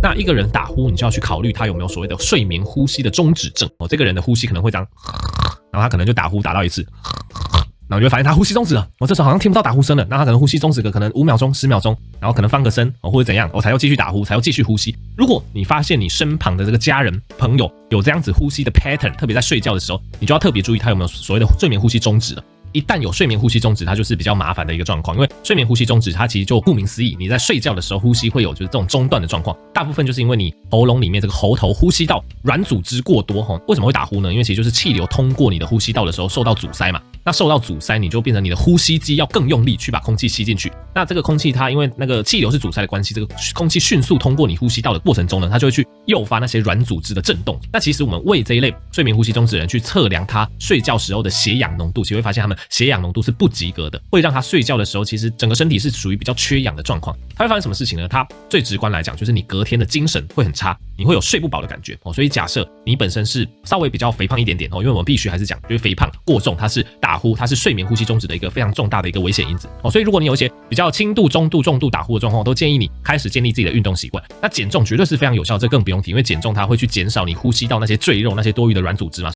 那一个人打呼，你就要去考虑他有没有所谓的睡眠呼吸的中止症这个人的呼吸可能会这样，然后他可能就打呼打到一次，然后你就发现他呼吸终止了，这时候好像听不到打呼声了，那他可能呼吸终止个可能5秒钟、10秒钟，然后可能放个声或者怎样，才又继续打呼，才又继续呼吸。如果你发现你身旁的这个家人朋友有这样子呼吸的 pattern， 特别在睡觉的时候，你就要特别注意他有没有所谓的睡眠呼吸终止了。一旦有睡眠呼吸终止，它就是比较麻烦的一个状况，因为睡眠呼吸终止，它其实就顾名思义，你在睡觉的时候呼吸会有就是这种中断的状况，大部分就是因为你喉咙里面这个喉头呼吸道软组织过多为什么会打呼呢？因为其实就是气流通过你的呼吸道的时候受到阻塞嘛，那受到阻塞，你就变成你的呼吸机要更用力去把空气吸进去，那这个空气它因为那个气流是阻塞的关系，这个空气迅速通过你呼吸道的过程中呢，它就会去诱发那些软组织的震动。那其实我们为这一类睡眠呼吸终止的人去测量他睡觉时候的血氧浓度，其实会发现他们血氧浓度是不及格的，会让他睡觉的时候其实整个身体是属于比较缺氧的状况。他会发生什么事情呢？他最直观来讲就是你隔天的精神会很差，你会有睡不饱的感觉所以假设你本身是稍微比较肥胖一点点因为我们必须还是讲，就是肥胖过重它是打呼，它是睡眠呼吸终止的一个非常重大的一个危险因子所以如果你有一些比较轻度、中度、重度打呼的状况，都建议你开始建立自己的运动习惯。那减重绝对是非常有效，这更不用提，因为减重它会去减少你呼吸道那些赘肉、那些多余的软组织嘛。